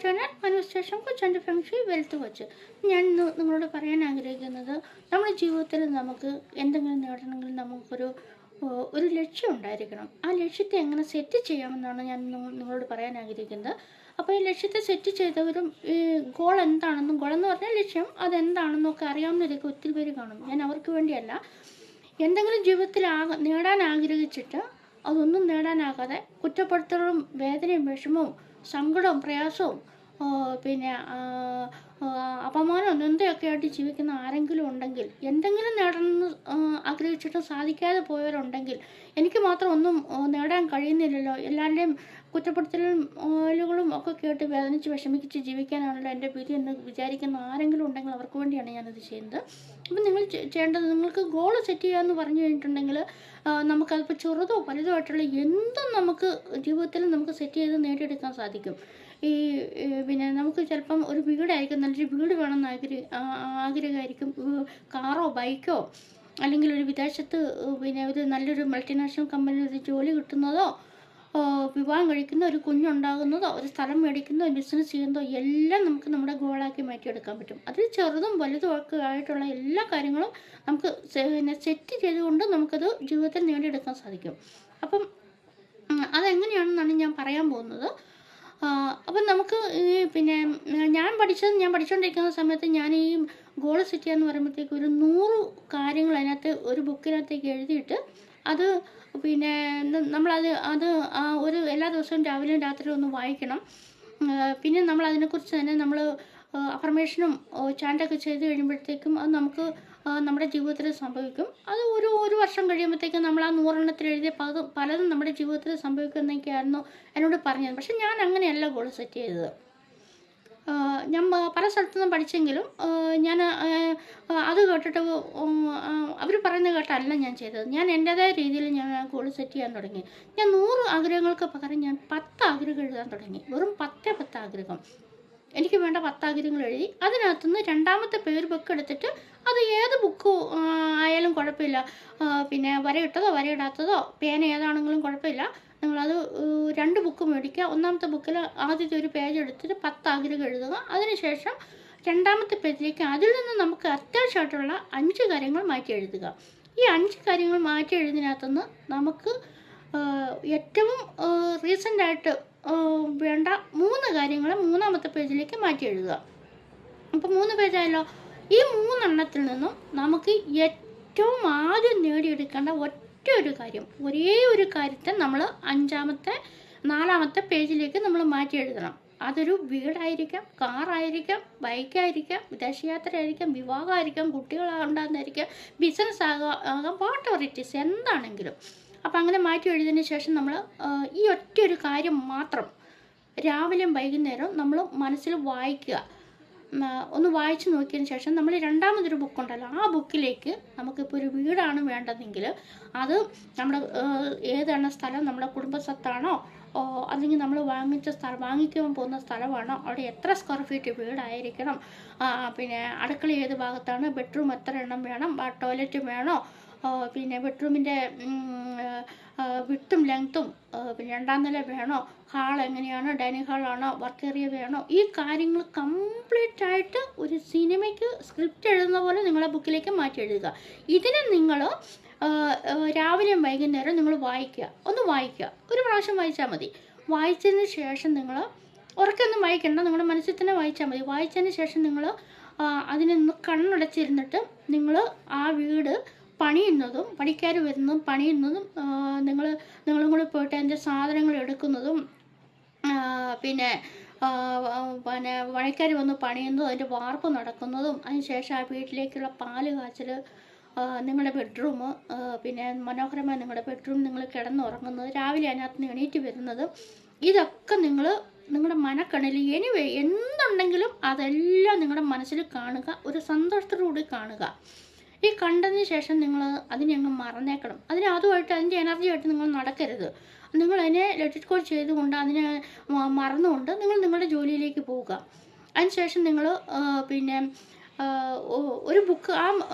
Channel manifestation coach and feng shui wealth coach. ഞാൻ ഇന്ന് നിങ്ങളോട് പറയാൻ ആഗ്രഹിക്കുന്നത്, നമ്മുടെ ജീവിതത്തിൽ നമുക്ക് എന്തെങ്കിലും നേടണമെങ്കിൽ നമുക്കൊരു ലക്ഷ്യം ഉണ്ടായിരിക്കണം. ആ ലക്ഷ്യത്തെ എങ്ങനെ സെറ്റ് ചെയ്യാമെന്നാണ് ഞാൻ നിങ്ങളോട് പറയാൻ ആഗ്രഹിക്കുന്നത്. അപ്പോൾ ഈ ലക്ഷ്യത്തെ സെറ്റ് ചെയ്തവരും ഈ ഗോൾ എന്താണെന്നും, ഗോളെന്ന് പറഞ്ഞാൽ ലക്ഷ്യം അതെന്താണെന്നൊക്കെ അറിയാവുന്നവരൊക്കെ ഒത്തിരി പേര് കാണും. ഞാൻ അവർക്ക് വേണ്ടിയല്ല. എന്തെങ്കിലും ജീവിതത്തിൽ നേടാൻ ആഗ്രഹിച്ചിട്ട് അതൊന്നും നേടാനാകാതെ കുറ്റപ്പെടുത്തലും വേദനയും വിഷമവും സങ്കടവും പ്രയാസവും പിന്നെ അപമാനവും നിന്ദയൊക്കെ ആയിട്ട് ജീവിക്കുന്ന ആരെങ്കിലും ഉണ്ടെങ്കിൽ, എന്തെങ്കിലും നേടണമെന്ന് ആഗ്രഹിച്ചിട്ട് സാധിക്കാതെ പോയവരുണ്ടെങ്കിൽ, എനിക്ക് മാത്രം ഒന്നും നേടാൻ കഴിയുന്നില്ലല്ലോ, എല്ലാവരുടെയും കുറ്റപ്പെടുത്തലുകളും ഒക്കെ കേട്ട് വേദനിച്ച് വിഷമിച്ച് ജീവിക്കാനാണല്ലോ എൻ്റെ വിധി എന്ന് വിചാരിക്കുന്ന ആരെങ്കിലും ഉണ്ടെങ്കിൽ അവർക്ക് വേണ്ടിയാണ് ഞാനത് ചെയ്യുന്നത്. അപ്പം നിങ്ങൾ ചെയ്യേണ്ടത്, നിങ്ങൾക്ക് ഗോൾ സെറ്റ് ചെയ്യാമെന്ന് പറഞ്ഞു കഴിഞ്ഞിട്ടുണ്ടെങ്കിൽ നമുക്കതിപ്പോൾ ചെറുതോ വലുതോ ആയിട്ടുള്ള എന്തും നമുക്ക് ജീവിതത്തിൽ നമുക്ക് സെറ്റ് ചെയ്ത് നേടിയെടുക്കാൻ സാധിക്കും. പിന്നെ നമുക്ക് ചിലപ്പം ഒരു വീടായിരിക്കും, നല്ലൊരു വീട് വേണമെന്ന് ആഗ്രഹമായിരിക്കും. കാറോ ബൈക്കോ അല്ലെങ്കിൽ ഒരു വിദേശത്ത് പിന്നെ ഒരു നല്ലൊരു മൾട്ടിനാഷണൽ കമ്പനിയിൽ ഒരു ജോലി കിട്ടുന്നതോ, വിവാഹം കഴിക്കുന്ന, ഒരു കുഞ്ഞുണ്ടാകുന്നതോ, ഒരു സ്ഥലം മേടിക്കുന്നതോ, ബിസിനസ് ചെയ്യുന്നതോ എല്ലാം നമുക്ക് നമ്മുടെ ഗോളാക്കി മാറ്റിയെടുക്കാൻ പറ്റും. അതിൽ ചെറുതും വലുതും ഒക്കെ ആയിട്ടുള്ള എല്ലാ കാര്യങ്ങളും നമുക്ക് സെറ്റ് ചെയ്തുകൊണ്ട് നമുക്കത് ജീവിതത്തിൽ നേടിയെടുക്കാൻ സാധിക്കും. അപ്പം അതെങ്ങനെയാണെന്നാണ് ഞാൻ പറയാൻ പോകുന്നത്. അപ്പം നമുക്ക് പിന്നെ ഞാൻ പഠിച്ചുകൊണ്ടിരിക്കുന്ന സമയത്ത് ഞാൻ ഈ ഗോൾ സെറ്റ് ചെയ്യാന്ന് പറയുമ്പോഴത്തേക്ക് ഒരു 100 കാര്യങ്ങൾ അതിനകത്ത് ഒരു ബുക്കിനകത്തേക്ക് എഴുതിയിട്ട് അത് പിന്നെ ഒരു എല്ലാ ദിവസവും രാവിലെയും രാത്രിയും ഒന്ന് വായിക്കണം. പിന്നെ നമ്മൾ അതിനെക്കുറിച്ച് തന്നെ നമ്മൾ അഫർമേഷനും ചാൻറ്റൊക്കെ ചെയ്ത് കഴിയുമ്പോഴത്തേക്കും അത് നമുക്ക് നമ്മുടെ ജീവിതത്തിൽ സംഭവിക്കും. അത് ഒരു വർഷം കഴിയുമ്പോഴത്തേക്കും നമ്മൾ ആ 100 എഴുതിയ പലതും നമ്മുടെ ജീവിതത്തിൽ സംഭവിക്കുന്നതൊക്കെയായിരുന്നു എന്നോട് പറഞ്ഞത്. പക്ഷെ ഞാൻ അങ്ങനെയല്ല ഗോൾ സെറ്റ് ചെയ്തത്. ഞാൻ പല സ്ഥലത്തുനിന്നും പഠിച്ചെങ്കിലും ഞാൻ അത് കേട്ടിട്ട് അവർ പറയുന്നത് കേട്ടല്ല ഞാൻ ചെയ്തത്. ഞാൻ എൻ്റേതായ രീതിയിൽ ഞാൻ ഗോൾ സെറ്റ് ചെയ്യാൻ തുടങ്ങി. ഞാൻ 100 ആഗ്രഹങ്ങൾക്ക് പകരം ഞാൻ 10 ആഗ്രഹങ്ങൾ എഴുതാൻ തുടങ്ങി. വെറും 10 ആഗ്രഹം. എനിക്ക് വേണ്ട 10 ആഗ്രഹങ്ങൾ എഴുതി അതിനകത്തുനിന്ന് രണ്ടാമത്തെ പേര് ബുക്ക് എടുത്തിട്ട് അത് ഏത് ബുക്ക് ആയാലും കുഴപ്പമില്ല, പിന്നെ വരയിട്ടതോ വരയിടാത്തതോ പേന ഏതാണെങ്കിലും കുഴപ്പമില്ല, നിങ്ങളത് 2 ബുക്ക് മേടിക്കുക. ഒന്നാമത്തെ ബുക്കിൽ ആദ്യത്തെ ഒരു പേജ് എടുത്തിട്ട് 10 ആഗ്രഹം എഴുതുക. അതിനുശേഷം രണ്ടാമത്തെ പേജിലേക്ക് അതിൽ നിന്ന് നമുക്ക് അത്യാവശ്യമായിട്ടുള്ള 5 കാര്യങ്ങൾ മാറ്റി എഴുതുക. ഈ 5 കാര്യങ്ങൾ മാറ്റി എഴുതിനകത്തുനിന്ന് നമുക്ക് ഏറ്റവും റീസെൻ്റായിട്ട് വേണ്ട 3 കാര്യങ്ങൾ മൂന്നാമത്തെ പേജിലേക്ക് മാറ്റി എഴുതുക. അപ്പോൾ 3 പേജായല്ലോ. ഈ 3 എണ്ണത്തിൽ നിന്നും നമുക്ക് ഏറ്റവും ആദ്യം നേടിയെടുക്കേണ്ട ഒരു കാര്യം, ഒരേ ഒരു കാര്യത്തെ നമ്മൾ 5ാമത്തെ 4ാമത്തെ പേജിലേക്ക് നമ്മൾ മാറ്റി എഴുതണം. അതൊരു വീടായിരിക്കാം, കാറായിരിക്കാം, ബൈക്കായിരിക്കാം, വിദേശയാത്ര ആയിരിക്കാം, വിവാഹമായിരിക്കാം, കുട്ടികളുണ്ടാകുന്നതായിരിക്കാം, ബിസിനസ് ആകാം, വാട്ട് എവർ ഇറ്റ് ഈസ്, എന്താണെങ്കിലും. അപ്പം അങ്ങനെ മാറ്റി എഴുതിയതിന് ശേഷം നമ്മൾ ഈ ഒരു കാര്യം മാത്രം രാവിലെയും വൈകുന്നേരവും നമ്മൾ മനസ്സിൽ വായിക്കുക. ഒന്ന് വായിച്ച് നോക്കിയതിന് ശേഷം നമ്മൾ രണ്ടാമതൊരു ബുക്കുണ്ടല്ലോ, ആ ബുക്കിലേക്ക് നമുക്കിപ്പോൾ ഒരു വീടാണ് വേണ്ടതെങ്കിൽ അത് നമ്മുടെ ഏതാണ് സ്ഥലം, നമ്മുടെ കുടുംബസ്വത്താണോ അല്ലെങ്കിൽ നമ്മൾ വാങ്ങിക്കാൻ പോകുന്ന സ്ഥലമാണോ, അവിടെ എത്ര സ്ക്വയർ ഫീറ്റ് വീടായിരിക്കണം, പിന്നെ അടുക്കള ഏത് ഭാഗത്താണ്, ബെഡ്റൂം എത്ര എണ്ണം വേണം, ടോയ്ലറ്റ് വേണോ, പിന്നെ ബെഡ്റൂമിൻ്റെ വിട്ടും ലെങ്ത്തും, പിന്നെ 2ാം നില വേണോ, ഹാൾ എങ്ങനെയാണ്, ഡൈനിങ് ഹാളാണോ, വർക്ക് ഏരിയ വേണോ, ഈ കാര്യങ്ങൾ കംപ്ലീറ്റ് ആയിട്ട് ഒരു സിനിമയ്ക്ക് സ്ക്രിപ്റ്റ് എഴുതുന്ന പോലെ നിങ്ങളെ ബുക്കിലേക്ക് മാറ്റി എഴുതുക. ഇതിനെ നിങ്ങൾ രാവിലെയും വൈകുന്നേരം നിങ്ങൾ ഒന്ന് വായിക്കുക. ഒരു പ്രാവശ്യം വായിച്ചാൽ മതി. വായിച്ചതിന് ശേഷം നിങ്ങൾ ഉറക്കൊന്നും വായിക്കണ്ട, നിങ്ങളുടെ മനസ്സിൽ തന്നെ വായിച്ചാൽ മതി. വായിച്ചതിന് ശേഷം നിങ്ങൾ അതിനൊന്ന് കണ്ണടച്ചിരുന്നിട്ട് നിങ്ങൾ ആ വീട് പണിയുന്നതും പണിക്കാർ വരുന്നതും പണിയുന്നതും നിങ്ങളും കൂടെ പോയിട്ട് അതിൻ്റെ സാധനങ്ങൾ എടുക്കുന്നതും പിന്നെ പണിക്കാർ വന്ന് പണിയുന്നതും അതിൻ്റെ വാർപ്പ് നടക്കുന്നതും അതിനുശേഷം ആ വീട്ടിലേക്കുള്ള പാല് കാച്ചൽ, നിങ്ങളുടെ ബെഡ്റൂം, പിന്നെ മനോഹരമായ നിങ്ങളുടെ ബെഡ്റൂം, നിങ്ങൾ കിടന്നുറങ്ങുന്നത്, രാവിലെ അതിനകത്ത് നിന്ന് എണീറ്റ് വരുന്നത്, ഇതൊക്കെ നിങ്ങളുടെ മനക്കണ്ണിൽ എന്തുണ്ടെങ്കിലും അതെല്ലാം നിങ്ങളുടെ മനസ്സിൽ കാണുക, ഒരു സന്തോഷത്തോടുകൂടി കാണുക. ഈ കണ്ടതിന് ശേഷം നിങ്ങൾ അതിനെ അങ്ങ് മറന്നേക്കണം. അതുമായിട്ട് അതിൻ്റെ എനർജിയായിട്ട് നിങ്ങൾ നടക്കരുത്. നിങ്ങൾ അതിനെ ലെറ്റ് ഗോ ചെയ്തുകൊണ്ട് അതിനെ മറന്നുകൊണ്ട് നിങ്ങൾ നിങ്ങളുടെ ജോലിയിലേക്ക് പോവുക. അതിനുശേഷം നിങ്ങൾ പിന്നെ ഒരു ബുക്ക്, ആ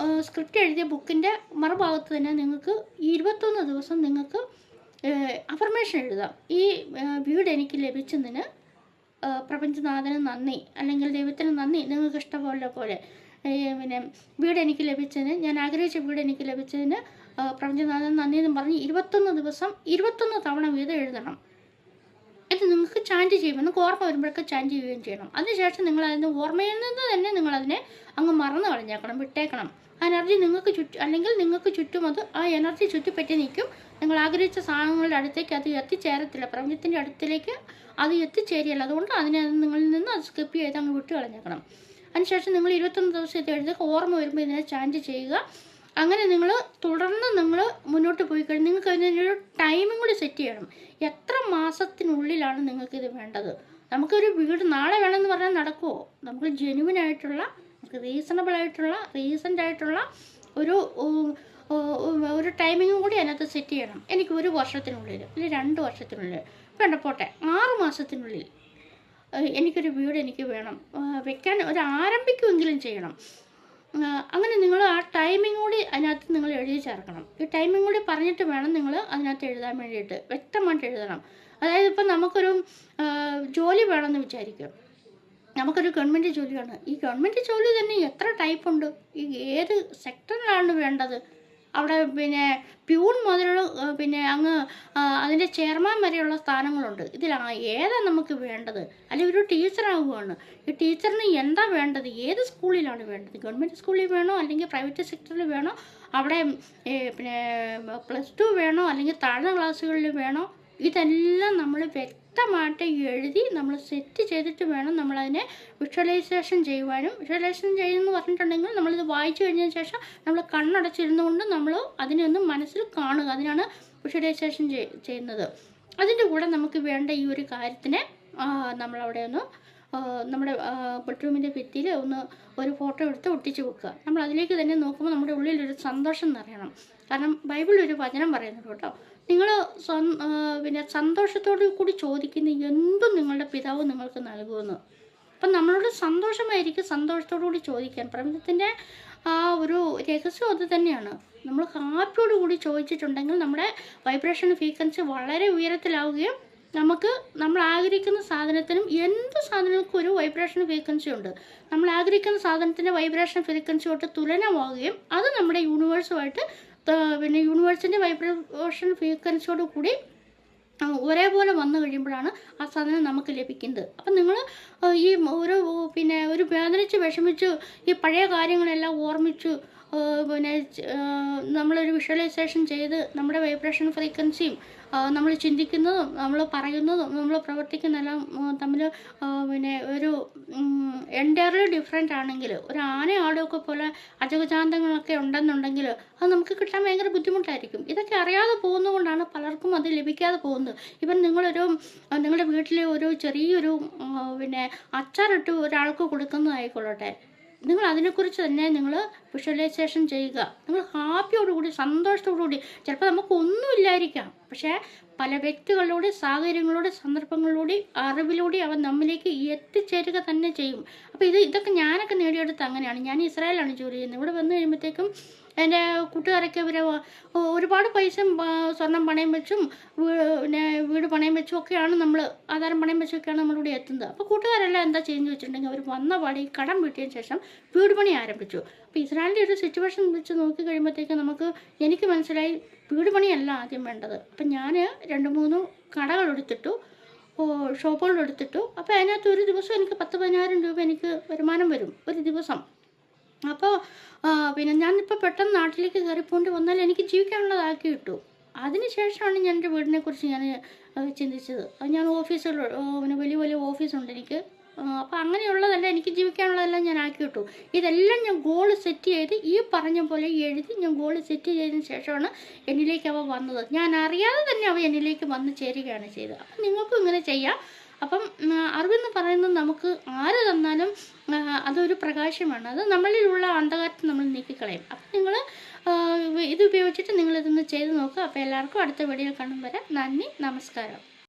സ്ക്രിപ്റ്റ് എഴുതിയ ബുക്കിൻ്റെ മറുഭാഗത്ത് തന്നെ നിങ്ങൾക്ക് 21 ദിവസം നിങ്ങൾക്ക് അഫർമേഷൻ എഴുതാം. ഈ വീട് എനിക്ക് ലഭിച്ചതിന് പ്രപഞ്ചനാഥന് നന്ദി, അല്ലെങ്കിൽ ദൈവത്തിന് നന്ദി, നിങ്ങൾക്ക് ഇഷ്ടപോലെ പോലെ പിന്നെ വീട് എനിക്ക് ലഭിച്ചതിന്, ഞാൻ ആഗ്രഹിച്ച വീട് എനിക്ക് ലഭിച്ചതിന് പ്രപഞ്ചനാഥൻ നന്ദി എന്ന് പറഞ്ഞ് 21 ദിവസം 21 തവണ വീതം എഴുതണം. ഇത് നിങ്ങൾക്ക് ചാൻറ്റ് ചെയ്യും, നിങ്ങൾക്ക് ഓർമ്മ വരുമ്പോഴൊക്കെ ചാൻറ്റ് ചെയ്യുകയും ചെയ്യണം. അതിനുശേഷം നിങ്ങൾ അതിന് ഓർമ്മയിൽ നിന്ന് തന്നെ നിങ്ങളതിനെ അങ്ങ് മറന്നു കളഞ്ഞേക്കണം, വിട്ടേക്കണം. ആ എനർജി നിങ്ങൾക്ക് അല്ലെങ്കിൽ നിങ്ങൾക്ക് ചുറ്റും ആ എനർജി ചുറ്റിപ്പറ്റി നിൽക്കും. നിങ്ങൾ ആഗ്രഹിച്ച സാധനങ്ങളുടെ അടുത്തേക്ക് അത് എത്തിച്ചേരത്തില്ല, പ്രപഞ്ചത്തിൻ്റെ അടുത്തേക്ക് അത് എത്തിച്ചേരിയല്ല. അതുകൊണ്ട് അതിനെ നിങ്ങളിൽ നിന്ന് അത് സ്കിപ്പ് ചെയ്ത് അങ്ങ് വിട്ട് കളഞ്ഞേക്കണം. അതിനുശേഷം നിങ്ങൾ 21 ദിവസം ഇത് എഴുതുക, ഓർമ്മ വരുമ്പോൾ ഇതിനെ ചാൻറ്റ് ചെയ്യുക. അങ്ങനെ നിങ്ങൾ തുടർന്ന് നിങ്ങൾ മുന്നോട്ട് പോയി കഴിഞ്ഞാൽ നിങ്ങൾക്ക് അതിനൊരു ടൈമും കൂടി സെറ്റ് ചെയ്യണം. എത്ര മാസത്തിനുള്ളിലാണ് നിങ്ങൾക്കിത് വേണ്ടത്? നമുക്കൊരു വീട് നാളെ വേണമെന്ന് പറഞ്ഞാൽ നടക്കുമോ? നമുക്ക് ജെനുവിനായിട്ടുള്ള, നമുക്ക് റീസൻ്റ് ആയിട്ടുള്ള ഒരു ടൈമിങ്ങും കൂടി അതിനകത്ത് സെറ്റ് ചെയ്യണം. എനിക്ക് 1 വർഷത്തിനുള്ളിൽ അല്ലെങ്കിൽ 2 വർഷത്തിനുള്ളിൽ വേണ്ട, പോട്ടെ 6 മാസത്തിനുള്ളിൽ എനിക്കൊരു വീട് എനിക്ക് വേണം, വെക്കാൻ ആരംഭിക്കുമെങ്കിലും ചെയ്യണം. അങ്ങനെ നിങ്ങൾ ആ ടൈമിംഗ് കൂടി അതിനകത്ത് നിങ്ങൾ എഴുതി ചേർക്കണം. ഈ ടൈമിംഗ് കൂടി പറഞ്ഞിട്ട് വേണം നിങ്ങൾ അതിനകത്ത് എഴുതാൻ വേണ്ടിയിട്ട്, വ്യക്തമായിട്ട് എഴുതണം. അതായത് ഇപ്പം നമുക്കൊരു ജോലി വേണമെന്ന് വിചാരിക്കും, നമുക്കൊരു ഗവൺമെൻറ് ജോലിയാണ്. ഈ ഗവൺമെൻറ് ജോലി തന്നെ എത്ര ടൈപ്പ് ഉണ്ട്, ഈ ഏത് സെക്ടറിലാണ് വേണ്ടത്? അവിടെ പിന്നെ പ്യൂൺ മുതലുള്ള പിന്നെ അങ്ങ് അതിൻ്റെ ചെയർമാൻ വരെയുള്ള സ്ഥാനങ്ങളുണ്ട്. ഏതാണ് നമുക്ക് വേണ്ടത്? അല്ലെങ്കിൽ ഒരു ടീച്ചറാവുകയാണ്, ഈ ടീച്ചറിന് എന്താ വേണ്ടത്? ഏത് സ്കൂളിലാണ് വേണ്ടത്? ഗവൺമെൻറ് സ്കൂളിൽ വേണോ അല്ലെങ്കിൽ പ്രൈവറ്റ് സെക്ടറിൽ വേണോ? അവിടെ പിന്നെ +2 വേണോ അല്ലെങ്കിൽ താഴ്ന്ന ക്ലാസ്സുകളിൽ വേണോ? ഇതെല്ലാം നമ്മൾ വ്യക്തമായിട്ട് എഴുതി നമ്മൾ സെറ്റ് ചെയ്തിട്ട് വേണം നമ്മളതിനെ വിഷ്വലൈസേഷൻ ചെയ്യുവാനും. വിഷ്വലൈസേഷൻ ചെയ്യുമെന്ന് പറഞ്ഞിട്ടുണ്ടെങ്കിൽ നമ്മളിത് വായിച്ചു കഴിഞ്ഞതിന് ശേഷം നമ്മൾ കണ്ണടച്ചിരുന്നുകൊണ്ട് നമ്മൾ അതിനെ ഒന്ന് മനസ്സിൽ കാണുക, അതിനാണ് വിഷ്വലൈസേഷൻ ചെയ്യുന്നത്. അതിൻ്റെ കൂടെ നമുക്ക് വേണ്ട ഈ ഒരു കാര്യത്തിനെ നമ്മളവിടെ ഒന്ന് നമ്മുടെ ബെഡ്റൂമിൻ്റെ ഭിത്തിയിൽ ഒരു ഫോട്ടോ എടുത്ത് ഒട്ടിച്ച് വെക്കുക. നമ്മൾ അതിലേക്ക് തന്നെ നോക്കുമ്പോൾ നമ്മുടെ ഉള്ളിലൊരു സന്തോഷം നിറയണം. കാരണം ബൈബിളിലൊരു വചനം പറയുന്നുണ്ട് കേട്ടോ, നിങ്ങൾ പിന്നെ സന്തോഷത്തോടു കൂടി ചോദിക്കുന്ന എന്തും നിങ്ങളുടെ പിതാവ് നിങ്ങൾക്ക് നൽകുമെന്ന്. അപ്പം നമ്മളോട് സന്തോഷമായിരിക്കും സന്തോഷത്തോടു കൂടി ചോദിക്കാൻ. പ്രപഞ്ചത്തിൻ്റെ ആ ഒരു രഹസ്യം അത് തന്നെയാണ്. നമ്മൾ ഹാപ്പിയോട് കൂടി ചോദിച്ചിട്ടുണ്ടെങ്കിൽ നമ്മുടെ വൈബ്രേഷൻ ഫ്രീക്വൻസി വളരെ ഉയരത്തിലാവുകയും നമ്മൾ ആഗ്രഹിക്കുന്ന സാധനത്തിനും എന്ത് സാധനങ്ങൾക്കും ഒരു വൈബ്രേഷൻ ഫ്രീക്വൻസി ഉണ്ട്. നമ്മൾ ആഗ്രഹിക്കുന്ന സാധനത്തിൻ്റെ വൈബ്രേഷൻ ഫ്രീക്വൻസിയോട്ട് തുലനമാവുകയും അത് നമ്മുടെ യൂണിവേഴ്സുമായിട്ട് പിന്നെ യൂണിവേഴ്സിൻ്റെ വൈബ്രേഷൻ ഫ്രീക്വൻസിയോട് കൂടി ഒരേപോലെ വന്നു കഴിയുമ്പോഴാണ് ആ സാധനം നമുക്ക് ലഭിക്കുന്നത്. അപ്പം നിങ്ങൾ ഈ ഒരു വേദനിച്ച് വിഷമിച്ച് ഈ പഴയ കാര്യങ്ങളെല്ലാം ഓർമ്മിച്ചു പിന്നെ നമ്മളൊരു വിഷ്വലൈസേഷൻ ചെയ്ത് നമ്മുടെ വൈബ്രേഷൻ ഫ്രീക്വൻസിയും നമ്മൾ ചിന്തിക്കുന്നതും നമ്മൾ പറയുന്നതും നമ്മൾ പ്രവർത്തിക്കുന്നതെല്ലാം തമ്മിൽ പിന്നെ ഒരു എൻറ്റയർലി ഡിഫറെൻ്റ് ആണെങ്കിൽ, ഒരു ആടുമൊക്കെ പോലെ അജഗജാന്തങ്ങളൊക്കെ ഉണ്ടെന്നുണ്ടെങ്കിൽ അത് നമുക്ക് കിട്ടാൻ ഭയങ്കര ബുദ്ധിമുട്ടായിരിക്കും. ഇതൊക്കെ അറിയാതെ പോകുന്നതുകൊണ്ടാണ് പലർക്കും അത് ലഭിക്കാതെ പോകുന്നത്. ഇപ്പം നിങ്ങളുടെ വീട്ടിലെ ഒരു ചെറിയൊരു പിന്നെ അച്ചാറിട്ട് ഒരാൾക്ക് കൊടുക്കുന്നതായിക്കൊള്ളട്ടെ, നിങ്ങൾ അതിനെക്കുറിച്ച് തന്നെ നിങ്ങൾ വിഷ്വലൈസേഷൻ ചെയ്യുക. നിങ്ങൾ ഹാപ്പിയോടുകൂടി സന്തോഷത്തോടുകൂടി, ചിലപ്പോൾ നമുക്കൊന്നുമില്ലായിരിക്കാം, പക്ഷേ പല വ്യക്തികളിലൂടെ, സാഹചര്യങ്ങളിലൂടെ, സന്ദർഭങ്ങളിലൂടെ, അറിവിലൂടെ അവൻ നമ്മിലേക്ക് എത്തിച്ചേരുക തന്നെ ചെയ്യും. അപ്പോൾ ഇതൊക്കെ ഞാനൊക്കെ നേടിയെടുത്ത് അങ്ങനെയാണ്. ഞാൻ ഇസ്രായേലാണ് ജോലി ചെയ്യുന്നത്. ഇവിടെ വന്നു കഴിയുമ്പോഴത്തേക്കും എൻ്റെ കൂട്ടുകാരൊക്കെ ഒരുപാട് പൈസ സ്വർണം പണയം വെച്ചും പിന്നെ വീട് പണയം വെച്ചും ഒക്കെയാണ് ആധാരം പണയം വെച്ചൊക്കെയാണ് നമ്മളിവിടെ എത്തുന്നത്. അപ്പോൾ കൂട്ടുകാരെല്ലാം എന്താ ചെയ്യുന്നത് വെച്ചിട്ടുണ്ടെങ്കിൽ അവർ വന്ന പാടെ ഈ കടം വീട്ടിയതിന് ശേഷം വീട് പണി ആരംഭിച്ചു. അപ്പോൾ ഇസ്രായേലിൻ്റെ ഒരു സിറ്റുവേഷൻ വെച്ച് നോക്കി കഴിയുമ്പോഴത്തേക്ക് എനിക്ക് മനസ്സിലായി വീട് പണിയല്ല ആദ്യം വേണ്ടത്. അപ്പം ഞാൻ 2-3 കടകളെടുത്തിട്ടു, ഷോപ്പുകളെടുത്തിട്ടു. അപ്പോൾ അതിനകത്ത് ഒരു ദിവസം എനിക്ക് 10-15 രൂപ എനിക്ക് വരുമാനം വരും ഒരു ദിവസം. അപ്പോൾ പിന്നെ ഞാനിപ്പോൾ പെട്ടെന്ന് നാട്ടിലേക്ക് കയറിപ്പോണ്ട് വന്നാൽ എനിക്ക് ജീവിക്കാനുള്ളതാക്കി കിട്ടു. അതിനുശേഷമാണ് ഞാൻ എൻ്റെ വീടിനെക്കുറിച്ച് ഞാൻ ചിന്തിച്ചത്. ഞാൻ വലിയ വലിയ ഓഫീസുണ്ട് എനിക്ക്. അപ്പോൾ അങ്ങനെയുള്ളതല്ല, എനിക്ക് ജീവിക്കാനുള്ളതെല്ലാം ഞാൻ ആക്കി കിട്ടു. ഇതെല്ലാം ഞാൻ ഗോൾ സെറ്റ് ചെയ്ത് ഈ പറഞ്ഞ പോലെ എഴുതി ഞാൻ ഗോൾ സെറ്റ് ചെയ്തതിന് ശേഷമാണ് എന്നിലേക്ക് അവ വന്നത്. ഞാൻ അറിയാതെ തന്നെ അവ എന്നിലേക്ക് വന്ന് ചേരുകയാണ് ചെയ്തത്. അപ്പം നിങ്ങൾക്കും ഇങ്ങനെ ചെയ്യാം. അപ്പം അറിവെന്ന് പറയുന്നത് നമുക്ക് ആര് തന്നാലും അതൊരു പ്രകാശമാണ്. അത് നമ്മളിലുള്ള അന്ധകാരത്തെ നമ്മൾ നീക്കിക്കളയും. അപ്പം നിങ്ങൾ ഇത് ഉപയോഗിച്ചിട്ട് നിങ്ങളിതൊന്ന് ചെയ്ത് നോക്കുക. അപ്പോൾ എല്ലാവർക്കും അടുത്ത വീഡിയോയിൽ കാണും വരെ നന്ദി, നമസ്കാരം.